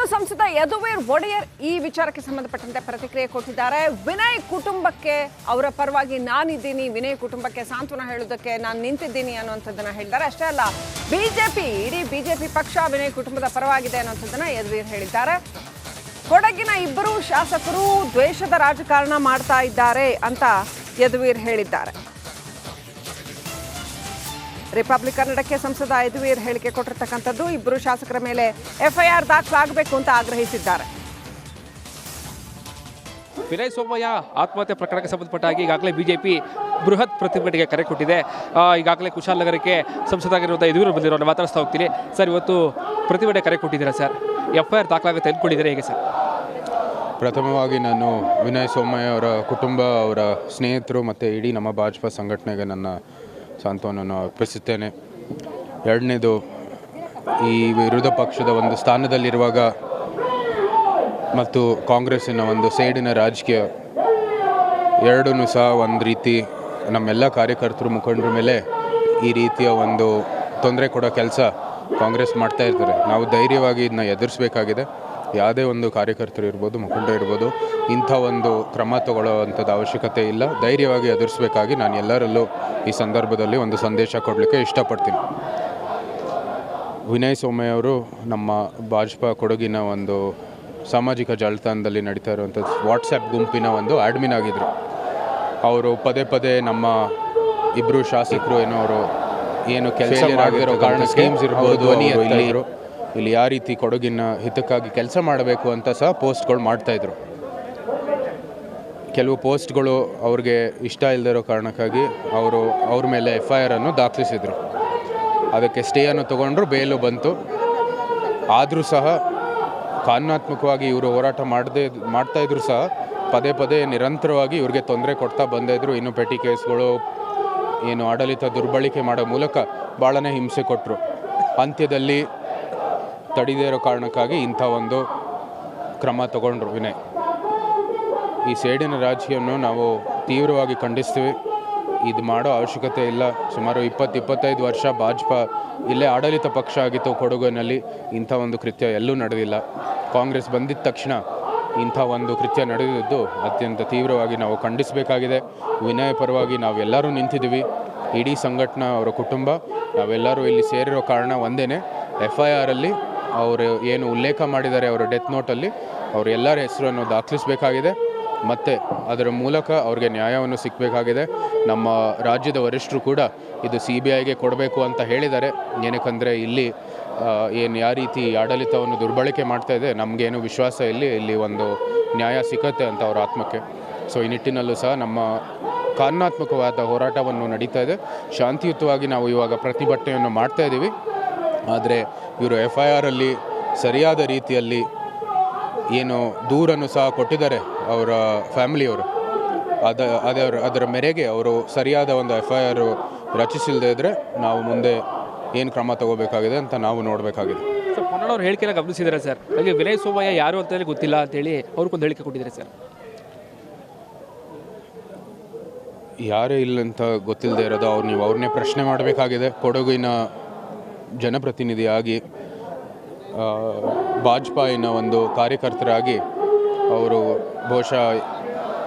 ಇನ್ನು ಸಂಸದ ಯದುವೀರ್ ಒಡೆಯರ್ ಈ ವಿಚಾರಕ್ಕೆ ಸಂಬಂಧಪಟ್ಟಂತೆ ಪ್ರತಿಕ್ರಿಯೆ ಕೊಟ್ಟಿದ್ದಾರೆ. ವಿನಯ್ ಕುಟುಂಬಕ್ಕೆ ಅವರ ಪರವಾಗಿ ನಾನಿದ್ದೀನಿ, ವಿನಯ್ ಕುಟುಂಬಕ್ಕೆ ಸಾಂತ್ವನ ಹೇಳೋದಕ್ಕೆ ನಾನು ನಿಂತಿದ್ದೀನಿ ಅನ್ನುವಂಥದ್ದನ್ನ ಹೇಳಿದ್ದಾರೆ. ಅಷ್ಟೇ ಅಲ್ಲ, ಇಡೀ ಬಿಜೆಪಿ ಪಕ್ಷ ವಿನಯ್ ಕುಟುಂಬದ ಪರವಾಗಿದೆ ಅನ್ನುವಂಥದ್ದನ್ನ ಯದುವೀರ್ ಹೇಳಿದ್ದಾರೆ. ಕೊಡಗಿನ ಇಬ್ಬರು ಶಾಸಕರು ದ್ವೇಷದ ರಾಜಕಾರಣ ಮಾಡ್ತಾ ಇದ್ದಾರೆ ಅಂತ ಯದುವೀರ್ ಹೇಳಿದ್ದಾರೆ. ರಿಪಬ್ಲಿಕ್ ಕನ್ನಡಕ್ಕೆ ಸಂಸದ ಯದುವೀರ್ ಹೇಳಿಕೆ ಕೊಟ್ಟಿರ್ತಕ್ಕಂಥದ್ದು. ಇಬ್ಬರು ಶಾಸಕರ ಮೇಲೆ ಎಫ್ಐಆರ್ ದಾಖಲಾಗಬೇಕು ಅಂತ ಆಗ್ರಹಿಸಿದ್ದಾರೆ. ವಿನಯ್ ಸೋಮಯ್ಯ ಆತ್ಮಹತ್ಯೆ ಪ್ರಕರಣಕ್ಕೆ ಸಂಬಂಧಪಟ್ಟ ಹಾಗೆ ಈಗಾಗಲೇ ಬಿಜೆಪಿ ಬೃಹತ್ ಪ್ರತಿಭಟನೆಗೆ ಕರೆ ಕೊಟ್ಟಿದೆ. ಈಗಾಗಲೇ ಕುಶಾಲನಗರಕ್ಕೆ ಸಂಸದರಾಗಿರುವಂಥ ಯದುವೀರ್ ಬಂದಿರೋ ಮಾತಾಡಿಸ್ತಾ ಹೋಗ್ತೀನಿ. ಸರ್, ಇವತ್ತು ಪ್ರತಿಭಟನೆ ಕರೆ ಕೊಟ್ಟಿದ್ದೀರಾ ಸರ್, ಎಫ್ಐಆರ್ ದಾಖಲಾಗುತ್ತೆ ಅಂದ್ಕೊಂಡಿದ್ದೀರಾ, ಹೇಗೆ ಸರ್? ಪ್ರಥಮವಾಗಿ ನಾನು ವಿನಯ್ ಸೋಮಯ್ಯ ಅವರ ಕುಟುಂಬ, ಅವರ ಸ್ನೇಹಿತರು ಮತ್ತು ಇಡೀ ನಮ್ಮ ಭಾಜಪಾ ಸಂಘಟನೆಗೆ ನನ್ನ ಸಾಂತ್ವನವನ್ನು ಅರ್ಪಿಸುತ್ತೇನೆ. ಎರಡನೇದು, ಈ ವಿರೋಧ ಪಕ್ಷದ ಒಂದು ಸ್ಥಾನದಲ್ಲಿರುವಾಗ ಮತ್ತು ಕಾಂಗ್ರೆಸ್ಸಿನ ಒಂದು ಸೈಡಿನ ರಾಜಕೀಯ ಎರಡೂ ಸಹ ಒಂದು ರೀತಿ ನಮ್ಮೆಲ್ಲ ಕಾರ್ಯಕರ್ತರು ಮುಖಂಡರ ಮೇಲೆ ಈ ರೀತಿಯ ಒಂದು ತೊಂದರೆ ಕೊಡೋ ಕೆಲಸ ಕಾಂಗ್ರೆಸ್ ಮಾಡ್ತಾ ಇರ್ತಾರೆ. ನಾವು ಧೈರ್ಯವಾಗಿ ಇದನ್ನ ಎದುರಿಸಬೇಕಾಗಿದೆ. ಯಾವುದೇ ಒಂದು ಕಾರ್ಯಕರ್ತರು ಇರ್ಬೋದು, ಮುಖಂಡರು ಇರ್ಬೋದು, ಇಂಥ ಒಂದು ಕ್ರಮ ತಗೊಳ್ಳೋವಂಥದ್ದು ಅವಶ್ಯಕತೆ ಇಲ್ಲ. ಧೈರ್ಯವಾಗಿ ಎದುರಿಸಬೇಕಾಗಿ ನಾನು ಎಲ್ಲರಲ್ಲೂ ಈ ಸಂದರ್ಭದಲ್ಲಿ ಒಂದು ಸಂದೇಶ ಕೊಡಲಿಕ್ಕೆ ಇಷ್ಟಪಡ್ತೀನಿ. ವಿನಯ್ ಸೋಮಯ್ಯ ಅವರು ನಮ್ಮ ಭಾಜಪಾ ಕೊಡಗಿನ ಒಂದು ಸಾಮಾಜಿಕ ಜಾಲತಾಣದಲ್ಲಿ ನಡೀತಾ ಇರುವಂಥ ವಾಟ್ಸಪ್ ಗುಂಪಿನ ಒಂದು ಅಡ್ಮಿನ್ ಆಗಿದ್ದರು. ಅವರು ಪದೇ ಪದೇ ನಮ್ಮ ಇಬ್ಬರು ಶಾಸಕರು ಏನು ಕೆಲಸ ಆಗಿರೋ ಕಾರಣ ಸ್ಕೀಮ್ಸ್ ಇರ್ಬೋದು, ಇಲ್ಲಿ ಯಾವ ರೀತಿ ಕೊಡಗಿನ ಹಿತಕ್ಕಾಗಿ ಕೆಲಸ ಮಾಡಬೇಕು ಅಂತ ಸಹ ಪೋಸ್ಟ್ಗಳು ಮಾಡ್ತಾಯಿದ್ರು. ಕೆಲವು ಪೋಸ್ಟ್ಗಳು ಅವ್ರಿಗೆ ಇಷ್ಟ ಇಲ್ಲದಿರೋ ಕಾರಣಕ್ಕಾಗಿ ಅವ್ರ ಮೇಲೆ ಎಫ್ಐಆರ್ ಅನ್ನು ದಾಖಲಿಸಿದರು. ಅದಕ್ಕೆ ಸ್ಟೇಯನ್ನು ತೊಗೊಂಡ್ರು, ಬೇಲು ಬಂತು. ಆದರೂ ಸಹ ಕಾನೂನಾತ್ಮಕವಾಗಿ ಇವರು ಹೋರಾಟ ಮಾಡ್ತಾಯಿದ್ರು ಸಹ ಪದೇ ಪದೇ ನಿರಂತರವಾಗಿ ಇವ್ರಿಗೆ ತೊಂದರೆ ಕೊಡ್ತಾ ಬಂದಿದ್ರು. ಇನ್ನು ಪೆಟಿ ಕೇಸ್ಗಳು, ಏನು ಆಡಳಿತ ದುರ್ಬಳಕೆ ಮಾಡೋ ಮೂಲಕ ಭಾಳನೇ ಹಿಂಸೆ ಕೊಟ್ಟರು. ಅಂತ್ಯದಲ್ಲಿ ತಡೆದೇ ಇರೋ ಕಾರಣಕ್ಕಾಗಿ ಇಂಥ ಒಂದು ಕ್ರಮ ತಗೊಂಡ್ರು ವಿನಯ್. ಈ ಸೇಡಿನ ರಾಜಕೀಯವನ್ನು ನಾವು ತೀವ್ರವಾಗಿ ಖಂಡಿಸ್ತೀವಿ. ಇದು ಮಾಡೋ ಅವಶ್ಯಕತೆ ಇಲ್ಲ. ಸುಮಾರು 20-25 ವರ್ಷ ಭಾಜಪಾ ಇಲ್ಲೇ ಆಡಳಿತ ಪಕ್ಷ ಆಗಿತ್ತು ಕೊಡಗಿನಲ್ಲಿ. ಇಂಥ ಒಂದು ಕೃತ್ಯ ಎಲ್ಲೂ ನಡೆದಿಲ್ಲ. ಕಾಂಗ್ರೆಸ್ ಬಂದಿದ್ದ ತಕ್ಷಣ ಇಂಥ ಒಂದು ಕೃತ್ಯ ನಡೆದಿದ್ದು ಅತ್ಯಂತ ತೀವ್ರವಾಗಿ ನಾವು ಖಂಡಿಸಬೇಕಾಗಿದೆ. ವಿನಯ್ ಪರವಾಗಿ ನಾವೆಲ್ಲರೂ ನಿಂತಿದ್ದೀವಿ. ಇಡೀ ಸಂಘಟನಾ, ಅವರ ಕುಟುಂಬ, ನಾವೆಲ್ಲರೂ ಇಲ್ಲಿ ಸೇರಿರೋ ಕಾರಣ ಒಂದೇ, ಎಫ್ಐಆರಲ್ಲಿ ಅವರು ಏನು ಉಲ್ಲೇಖ ಮಾಡಿದ್ದಾರೆ ಅವರ ಡೆತ್ ನೋಟಲ್ಲಿ ಅವರು ಎಲ್ಲರ ಹೆಸರನ್ನು ದಾಖಲಿಸಬೇಕಾಗಿದೆ ಮತ್ತು ಅದರ ಮೂಲಕ ಅವ್ರಿಗೆ ನ್ಯಾಯವನ್ನು ಸಿಕ್ಕಬೇಕಾಗಿದೆ. ನಮ್ಮ ರಾಜ್ಯದ ವರಿಷ್ಠರು ಕೂಡ ಇದು CBIಗೆ ಕೊಡಬೇಕು ಅಂತ ಹೇಳಿದ್ದಾರೆ. ಏನಕ್ಕಂದರೆ ಇಲ್ಲಿ ಯಾವ ರೀತಿ ಆಡಳಿತವನ್ನು ದುರ್ಬಳಕೆ ಮಾಡ್ತಾ ಇದೆ, ನಮಗೇನು ವಿಶ್ವಾಸ ಇಲ್ಲಿ ಒಂದು ನ್ಯಾಯ ಸಿಕ್ಕತ್ತೆ ಅಂತ ಅವರ ಆತ್ಮಕ್ಕೆ. ಸೊ ಈ ನಿಟ್ಟಿನಲ್ಲೂ ಸಹ ನಮ್ಮ ಕಾನೂನಾತ್ಮಕವಾದ ಹೋರಾಟವನ್ನು ನಡೀತಾ ಇದೆ. ಶಾಂತಿಯುತವಾಗಿ ನಾವು ಇವಾಗ ಪ್ರತಿಭಟನೆಯನ್ನು ಮಾಡ್ತಾ ಇದ್ದೀವಿ. ಆದರೆ ಇವರು ಎಫ್ಐಆರಲ್ಲಿ ಸರಿಯಾದ ರೀತಿಯಲ್ಲಿ ಏನು ದೂರನ್ನು ಸಹ ಕೊಟ್ಟಿದ್ದಾರೆ ಅವರ ಫ್ಯಾಮಿಲಿಯವರು, ಅದರ ಮೇರೆಗೆ ಅವರು ಸರಿಯಾದ ಒಂದು ಎಫ್ಐಆರ್ ರಚಿಸಿಲ್ಲದೆ ಇದ್ದರೆ ನಾವು ಮುಂದೆ ಏನು ಕ್ರಮ ತಗೋಬೇಕಾಗಿದೆ ಅಂತ ನಾವು ನೋಡಬೇಕಾಗಿದೆ. ಸರ್, ಪೊನ್ನಣ್ಣವ್ರು ಹೇಳಿಕೆನ ಗಮನಿಸಿದ್ದಾರೆ ಸರ್. ಹಾಗೆ ವಿನಯ್ ಸೋಮಯ್ಯ ಯಾರು ಅಂತೇಳಿ ಗೊತ್ತಿಲ್ಲ ಅಂತೇಳಿ ಅವ್ರಿಗೊಂದು ಹೇಳಿಕೆ ಕೊಟ್ಟಿದ್ದಾರೆ ಸರ್. ಯಾರೇ ಇಲ್ಲಂತ ಗೊತ್ತಿಲ್ಲದೆ ಇರೋದು ನೀವು ಅವ್ರನ್ನೇ ಪ್ರಶ್ನೆ ಮಾಡಬೇಕಾಗಿದೆ. ಕೊಡಗಿನ ಜನಪ್ರತಿನಿಧಿಯಾಗಿ, ಭಾಜಪಾಯಿನ ಒಂದು ಕಾರ್ಯಕರ್ತರಾಗಿ ಅವರು ಬಹುಶಃ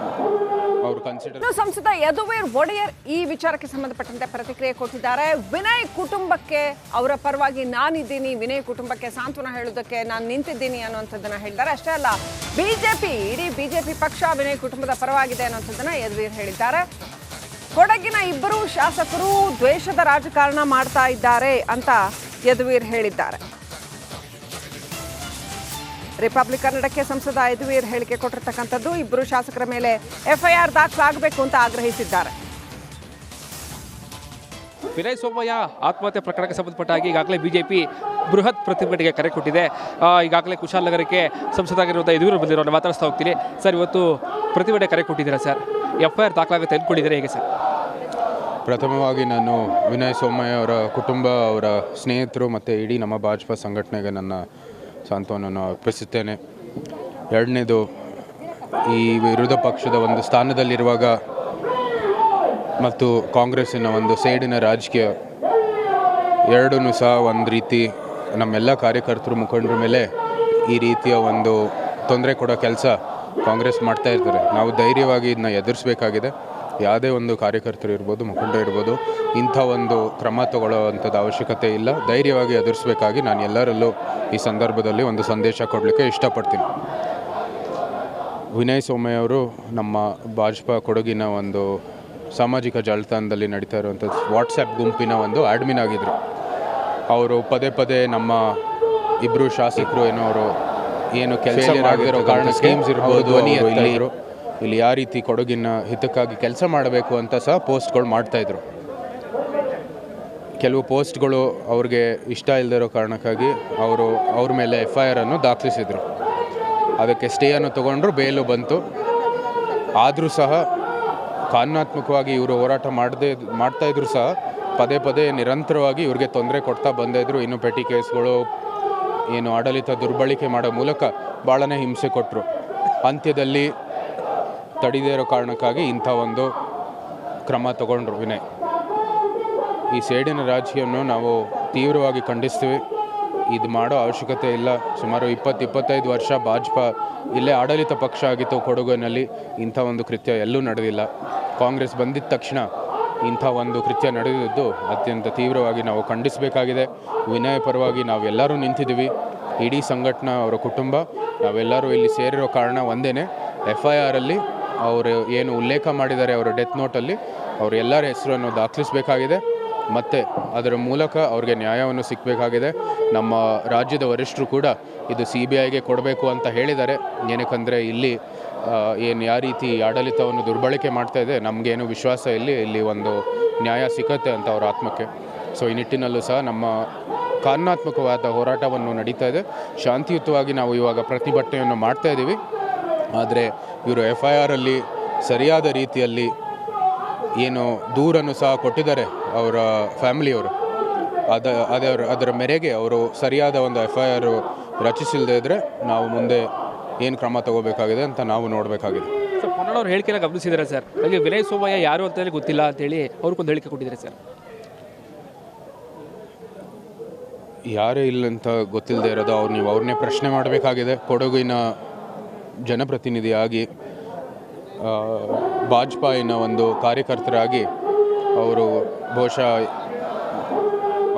ಅವರು ಕನ್ಸಿಡರ್. ಸಂಸದ ಯದುವೀರ್ ಒಡೆಯರ್ ಈ ವಿಚಾರಕ್ಕೆ ಸಂಬಂಧಪಟ್ಟಂತೆ ಪ್ರತಿಕ್ರಿಯೆ ಕೊಟ್ಟಿದ್ದಾರೆ. ವಿನಯ್ ಕುಟುಂಬಕ್ಕೆ ಅವರ ಪರವಾಗಿ ನಾನಿದ್ದೀನಿ, ವಿನಯ್ ಕುಟುಂಬಕ್ಕೆ ಸಾಂತ್ವನ ಹೇಳೋದಕ್ಕೆ ನಾನು ನಿಂತಿದ್ದೀನಿ ಅನ್ನುವಂಥದ್ದನ್ನ ಹೇಳಿದ್ದಾರೆ. ಅಷ್ಟೇ ಅಲ್ಲ, ಇಡೀ ಬಿಜೆಪಿ ಪಕ್ಷ ವಿನಯ್ ಕುಟುಂಬದ ಪರವಾಗಿದೆ ಅನ್ನುವಂಥದ್ದನ್ನ ಯದುವೀರ್ ಹೇಳಿದ್ದಾರೆ. ಕೊಡಗಿನ ಇಬ್ಬರು ಶಾಸಕರು ದ್ವೇಷದ ರಾಜಕಾರಣ ಮಾಡ್ತಾ ಇದ್ದಾರೆ ಅಂತ ಯದುವೀರ್ ಹೇಳಿದ್ದಾರೆ. ರಿಪಬ್ಲಿಕ್ ಕನ್ನಡಕ್ಕೆ ಸಂಸದ ಯದುವೀರ್ ಹೇಳಿಕೆ ಕೊಟ್ಟಿರ್ತಕ್ಕಂಥದ್ದು. ಇಬ್ಬರು ಶಾಸಕರ ಮೇಲೆ ಎಫ್ಐಆರ್ ದಾಖಲಾಗಬೇಕು ಅಂತ ಆಗ್ರಹಿಸಿದ್ದಾರೆ. ವಿನಯ್ ಸೋಮಯ್ಯ ಆತ್ಮಹತ್ಯೆ ಪ್ರಕರಣಕ್ಕೆ ಸಂಬಂಧಪಟ್ಟ ಹಾಗೆ ಈಗಾಗಲೇ ಬಿಜೆಪಿ ಬೃಹತ್ ಪ್ರತಿಭಟನೆಗೆ ಕರೆ ಕೊಟ್ಟಿದೆ. ಈಗಾಗಲೇ ಕುಶಾಲನಗರಕ್ಕೆ ಸಂಸದರಾಗಿರುವಂಥ ಯದುವೀರ್ ಬಂದಿರೋ ಮಾತಾಡಿಸ್ತಾ ಹೋಗ್ತೀನಿ. ಸರ್, ಇವತ್ತು ಪ್ರತಿಭಟನೆ ಕರೆ ಕೊಟ್ಟಿದ್ದೀರಾ ಸರ್, ಎಫ್ಐಆರ್ ದಾಖಲಾಗುತ್ತೆ ಅಂದ್ಕೊಂಡಿದ್ದೀರಾ, ಹೇಗೆ ಸರ್? ಪ್ರಥಮವಾಗಿ ನಾನು ವಿನಯ್ ಸೋಮಯ್ಯ ಅವರ ಕುಟುಂಬ, ಅವರ ಸ್ನೇಹಿತರು ಮತ್ತು ಇಡೀ ನಮ್ಮ ಭಾಜಪಾ ಸಂಘಟನೆಗೆ ನನ್ನ ಸಾಂತ್ವನವನ್ನು ಅರ್ಪಿಸುತ್ತೇನೆ. ಎರಡನೇದು, ಈ ವಿರೋಧ ಪಕ್ಷದ ಒಂದು ಸ್ಥಾನದಲ್ಲಿರುವಾಗ ಮತ್ತು ಕಾಂಗ್ರೆಸ್ಸಿನ ಒಂದು ಸೈಡಿನ ರಾಜಕೀಯ ಎರಡೂ ಸಹ ಒಂದು ರೀತಿ ನಮ್ಮೆಲ್ಲ ಕಾರ್ಯಕರ್ತರು ಮುಖಂಡರ ಮೇಲೆ ಈ ರೀತಿಯ ಒಂದು ತೊಂದರೆ ಕೊಡೋ ಕೆಲಸ ಕಾಂಗ್ರೆಸ್ ಮಾಡ್ತಾ ಇರ್ತಾರೆ. ನಾವು ಧೈರ್ಯವಾಗಿ ಇದನ್ನ ಎದುರಿಸಬೇಕಾಗಿದೆ. ಯಾವುದೇ ಒಂದು ಕಾರ್ಯಕರ್ತರು ಇರ್ಬೋದು, ಮುಖಂಡ ಇರ್ಬೋದು, ಇಂಥ ಒಂದು ಕ್ರಮ ತಗೊಳ್ಳೋವಂಥದ್ದು ಅವಶ್ಯಕತೆ ಇಲ್ಲ. ಧೈರ್ಯವಾಗಿ ಎದುರಿಸಬೇಕಾಗಿ ನಾನು ಎಲ್ಲರಲ್ಲೂ ಈ ಸಂದರ್ಭದಲ್ಲಿ ಒಂದು ಸಂದೇಶ ಕೊಡಲಿಕ್ಕೆ ಇಷ್ಟಪಡ್ತೀನಿ. ವಿನಯ್ ಸೋಮಯ್ಯ ಅವರು ನಮ್ಮ ಭಾಜಪಾ ಕೊಡಗಿನ ಒಂದು ಸಾಮಾಜಿಕ ಜಾಲತಾಣದಲ್ಲಿ ನಡೀತಾ ಇರುವಂಥ ವಾಟ್ಸಪ್ ಗುಂಪಿನ ಒಂದು ಆಡ್ಮಿನ್ ಆಗಿದ್ದರು. ಅವರು ಪದೇ ಪದೇ ನಮ್ಮ ಇಬ್ಬರು ಶಾಸಕರು ಏನು ಕೆಲಸ ಆಗಿರೋ ಕಾರಣ ಸ್ಕೀಮ್ಸ್ ಇರ್ಬೋದು, ಇಲ್ಲಿ ಯಾವ ರೀತಿ ಕೊಡಗಿನ ಹಿತಕ್ಕಾಗಿ ಕೆಲಸ ಮಾಡಬೇಕು ಅಂತ ಸಹ ಪೋಸ್ಟ್ಗಳು ಮಾಡ್ತಾಯಿದ್ರು. ಕೆಲವು ಪೋಸ್ಟ್ಗಳು ಅವ್ರಿಗೆ ಇಷ್ಟ ಇಲ್ಲದಿರೋ ಕಾರಣಕ್ಕಾಗಿ ಅವ್ರ ಮೇಲೆ FIR ಅನ್ನು ದಾಖಲಿಸಿದರು. ಅದಕ್ಕೆ ಸ್ಟೇಯನ್ನು ತೊಗೊಂಡ್ರು, ಬೇಲು ಬಂತು. ಆದರೂ ಸಹ ಕಾನೂನಾತ್ಮಕವಾಗಿ ಇವರು ಹೋರಾಟ ಮಾಡ್ತಾಯಿದ್ರು ಸಹ ಪದೇ ಪದೇ ನಿರಂತರವಾಗಿ ಇವ್ರಿಗೆ ತೊಂದರೆ ಕೊಡ್ತಾ ಬಂದಿದ್ರು. ಇನ್ನು ಪೆಟಿ ಕೇಸ್ಗಳು, ಏನು ಆಡಳಿತ ದುರ್ಬಳಕೆ ಮಾಡೋ ಮೂಲಕ ಭಾಳನೇ ಹಿಂಸೆ ಕೊಟ್ಟರು. ಅಂತ್ಯದಲ್ಲಿ ತಡೆದೇ ಇರೋ ಕಾರಣಕ್ಕಾಗಿ ಇಂಥ ಒಂದು ಕ್ರಮ ತಗೊಂಡ್ರು ವಿನಯ್. ಈ ಸೇಡಿನ ರಾಜಕೀಯವನ್ನು ನಾವು ತೀವ್ರವಾಗಿ ಖಂಡಿಸ್ತೀವಿ. ಇದು ಮಾಡೋ ಅವಶ್ಯಕತೆ ಇಲ್ಲ. ಸುಮಾರು 20-25 ವರ್ಷ ಭಾಜಪಾ ಇಲ್ಲೇ ಆಡಳಿತ ಪಕ್ಷ ಆಗಿತ್ತು ಕೊಡಗಿನಲ್ಲಿ. ಇಂಥ ಒಂದು ಕೃತ್ಯ ಎಲ್ಲೂ ನಡೆದಿಲ್ಲ. ಕಾಂಗ್ರೆಸ್ ಬಂದಿದ್ದ ತಕ್ಷಣ ಇಂಥ ಒಂದು ಕೃತ್ಯ ನಡೆದಿದ್ದು ಅತ್ಯಂತ ತೀವ್ರವಾಗಿ ನಾವು ಖಂಡಿಸಬೇಕಾಗಿದೆ. ವಿನಯ್ ಪರವಾಗಿ ನಾವೆಲ್ಲರೂ ನಿಂತಿದ್ದೀವಿ. ಇಡೀ ಸಂಘಟನಾ, ಅವರ ಕುಟುಂಬ, ನಾವೆಲ್ಲರೂ ಇಲ್ಲಿ ಸೇರಿರೋ ಕಾರಣ ಒಂದೇ, FIRಲ್ಲಿ ಅವರು ಏನು ಉಲ್ಲೇಖ ಮಾಡಿದ್ದಾರೆ ಅವರ ಡೆತ್ ನೋಟಲ್ಲಿ ಅವರೆಲ್ಲರ ಹೆಸರನ್ನು ದಾಖಲಿಸಬೇಕಾಗಿದೆ. ಮತ್ತು ಅದರ ಮೂಲಕ ಅವ್ರಿಗೆ ನ್ಯಾಯವನ್ನು ಸಿಕ್ಕಬೇಕಾಗಿದೆ. ನಮ್ಮ ರಾಜ್ಯದ ವರಿಷ್ಠರು ಕೂಡ ಇದು CBIಗೆ ಕೊಡಬೇಕು ಅಂತ ಹೇಳಿದ್ದಾರೆ. ಏನಕ್ಕಂದರೆ ಇಲ್ಲಿ ಯಾವ ರೀತಿ ಆಡಳಿತವನ್ನು ದುರ್ಬಳಕೆ ಮಾಡ್ತಾ ಇದೆ, ನಮಗೇನು ವಿಶ್ವಾಸ ಇಲ್ಲಿ ಒಂದು ನ್ಯಾಯ ಸಿಕ್ಕತ್ತೆ ಅಂತ ಅವರ ಆತ್ಮಕ್ಕೆ. ಸೊ ಈ ನಿಟ್ಟಿನಲ್ಲೂ ಸಹ ನಮ್ಮ ಕಾನೂನಾತ್ಮಕವಾದ ಹೋರಾಟವನ್ನು ನಡೀತಾ ಇದೆ. ಶಾಂತಿಯುತವಾಗಿ ನಾವು ಇವಾಗ ಪ್ರತಿಭಟನೆಯನ್ನು ಮಾಡ್ತಾ ಇದ್ದೀವಿ. ಆದರೆ ಇವರು FIRಲ್ಲಿ ಸರಿಯಾದ ರೀತಿಯಲ್ಲಿ ಏನು ದೂರನ್ನು ಸಹ ಕೊಟ್ಟಿದ್ದಾರೆ ಅವರ ಫ್ಯಾಮಿಲಿಯವರು, ಅದರ ಮೇರೆಗೆ ಅವರು ಸರಿಯಾದ ಒಂದು FIR ರಚಿಸಿಲ್ಲದೆ ಇದ್ದರೆ ನಾವು ಮುಂದೆ ಏನು ಕ್ರಮ ತಗೋಬೇಕಾಗಿದೆ ಅಂತ ನಾವು ನೋಡಬೇಕಾಗಿದೆ. ಸರ್, ಪೊನ್ನಣ್ಣವ್ರು ಹೇಳಿಕೆಲ್ಲ ಗಮನಿಸಿದ್ದಾರೆ ಸರ್. ಹಾಗೆ ವಿನಯ್ ಸೋಮಯ್ಯ ಯಾರು ಅಂತೇಳಿ ಗೊತ್ತಿಲ್ಲ ಅಂತೇಳಿ ಅವ್ರಿಗೊಂದು ಹೇಳಿಕೆ ಕೊಟ್ಟಿದ್ದಾರೆ ಸರ್. ಯಾರೇ ಇಲ್ಲ ಅಂತ ಗೊತ್ತಿಲ್ಲದೆ ಇರೋದು ನೀವು ಅವ್ರನ್ನೇ ಪ್ರಶ್ನೆ ಮಾಡಬೇಕಾಗಿದೆ. ಕೊಡಗಿನ ಜನಪ್ರತಿನಿಧಿಯಾಗಿ, ಭಾಜಪಾಯಿನ ಒಂದು ಕಾರ್ಯಕರ್ತರಾಗಿ ಅವರು ಬಹುಶಃ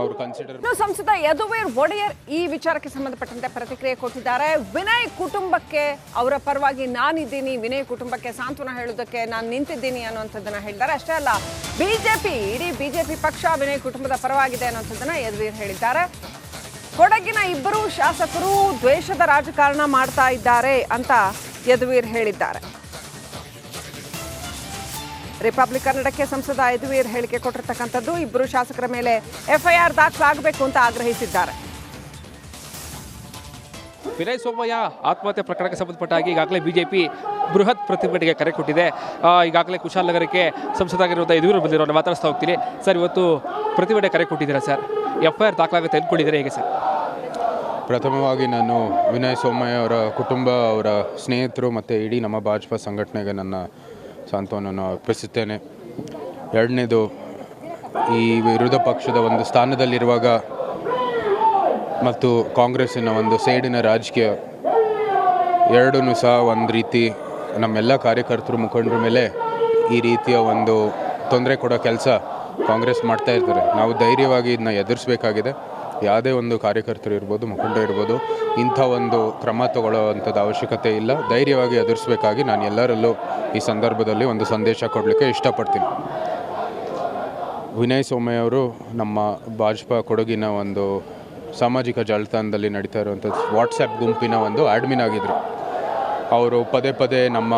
ಅವರು ಕನ್ಸಿಡರ್. ಸಂಸದ ಯದುವೀರ್ ಒಡೆಯರ್ ಈ ವಿಚಾರಕ್ಕೆ ಸಂಬಂಧಪಟ್ಟಂತೆ ಪ್ರತಿಕ್ರಿಯೆ ಕೊಟ್ಟಿದ್ದಾರೆ. ವಿನಯ್ ಕುಟುಂಬಕ್ಕೆ ಅವರ ಪರವಾಗಿ ನಾನಿದ್ದೀನಿ, ವಿನಯ್ ಕುಟುಂಬಕ್ಕೆ ಸಾಂತ್ವನ ಹೇಳೋದಕ್ಕೆ ನಾನು ನಿಂತಿದ್ದೀನಿ ಅನ್ನುವಂಥದ್ದನ್ನ ಹೇಳಿದ್ದಾರೆ. ಅಷ್ಟೇ ಅಲ್ಲ, ಇಡೀ ಬಿಜೆಪಿ ಪಕ್ಷ ವಿನಯ್ ಕುಟುಂಬದ ಪರವಾಗಿದೆ ಅನ್ನುವಂಥದ್ದನ್ನ ಯದುವೀರ್ ಹೇಳಿದ್ದಾರೆ. ಕೊಡಗಿನ ಇಬ್ಬರು ಶಾಸಕರು ದ್ವೇಷದ ರಾಜಕಾರಣ ಮಾಡ್ತಾ ಇದ್ದಾರೆ ಅಂತ ಯದುವೀರ್ ಹೇಳಿದ್ದಾರೆ. ರಿಪಬ್ಲಿಕ್ ಕನ್ನಡಕ್ಕೆ ಸಂಸದ ಯದುವೀರ್ ಹೇಳಿಕೆ ಕೊಟ್ಟಿರ್ತಕ್ಕಂಥದ್ದು. ಇಬ್ಬರು ಶಾಸಕರ ಮೇಲೆ FIR ದಾಖಲಾಗಬೇಕು ಅಂತ ಆಗ್ರಹಿಸಿದ್ದಾರೆ. ವಿನಯ್ ಸೋಮಯ್ಯ ಆತ್ಮಹತ್ಯೆ ಪ್ರಕರಣಕ್ಕೆ ಸಂಬಂಧಪಟ್ಟ ಹಾಗೆ ಈಗಾಗಲೇ ಬಿಜೆಪಿ ಬೃಹತ್ ಪ್ರತಿಭಟನೆಗೆ ಕರೆ ಕೊಟ್ಟಿದೆ. ಈಗಾಗಲೇ ಕುಶಾಲನಗರಕ್ಕೆ ಸಂಸದಾಗಿರುವಂಥ ಯದುವೀರ್ ಬಂದಿರೋ ಮಾತಾಡಿಸ್ತಾ ಹೋಗ್ತೀನಿ. ಸರ್, ಇವತ್ತು ಪ್ರತಿಭಟನೆ ಕರೆ ಕೊಟ್ಟಿದ್ದೀರಾ ಸರ್, FIR ದಾಖಲಾಗುತ್ತೆ ಅಂದ್ಕೊಂಡಿದ್ದೀರಾ ಹೇಗೆ ಸರ್? ಪ್ರಥಮವಾಗಿ ನಾನು ವಿನಯ್ ಸೋಮಯ್ಯ ಅವರ ಕುಟುಂಬ, ಅವರ ಸ್ನೇಹಿತರು ಮತ್ತು ಇಡೀ ನಮ್ಮ ಭಾಜಪಾ ಸಂಘಟನೆಗೆ ನನ್ನ ಸಾಂತ್ವನವನ್ನು ಅರ್ಪಿಸುತ್ತೇನೆ. ಎರಡನೇದು, ಈ ವಿರೋಧ ಪಕ್ಷದ ಒಂದು ಸ್ಥಾನದಲ್ಲಿರುವಾಗ ಮತ್ತು ಕಾಂಗ್ರೆಸ್ಸಿನ ಒಂದು ಸೇಡಿನ ರಾಜಕೀಯ ಎರಡೂ ಸಹ ಒಂದು ರೀತಿ ನಮ್ಮೆಲ್ಲ ಕಾರ್ಯಕರ್ತರು, ಮುಖಂಡರ ಮೇಲೆ ಈ ರೀತಿಯ ಒಂದು ತೊಂದರೆ ಕೊಡೋ ಕೆಲಸ ಕಾಂಗ್ರೆಸ್ ಮಾಡ್ತಾ ಇರ್ತಾರೆ. ನಾವು ಧೈರ್ಯವಾಗಿ ಇದನ್ನ ಎದುರಿಸಬೇಕಾಗಿದೆ. ಯಾವುದೇ ಒಂದು ಕಾರ್ಯಕರ್ತರು ಇರ್ಬೋದು, ಮುಖಂಡ ಇರ್ಬೋದು, ಇಂಥ ಒಂದು ಕ್ರಮ ತಗೊಳ್ಳೋವಂಥದ್ದು ಅವಶ್ಯಕತೆ ಇಲ್ಲ. ಧೈರ್ಯವಾಗಿ ಎದುರಿಸಬೇಕಾಗಿ ನಾನು ಎಲ್ಲರಲ್ಲೂ ಈ ಸಂದರ್ಭದಲ್ಲಿ ಒಂದು ಸಂದೇಶ ಕೊಡಲಿಕ್ಕೆ ಇಷ್ಟಪಡ್ತೀನಿ. ವಿನಯ್ ಸೋಮಯ್ಯ ಅವರು ನಮ್ಮ ಭಾಜಪಾ ಕೊಡಗಿನ ಒಂದು ಸಾಮಾಜಿಕ ಜಾಲತಾಣದಲ್ಲಿ ನಡೀತಾ ಇರುವಂಥ ವಾಟ್ಸಪ್ ಗುಂಪಿನ ಒಂದು ಆಡ್ಮಿನ್ ಆಗಿದ್ದರು. ಅವರು ಪದೇ ಪದೇ ನಮ್ಮ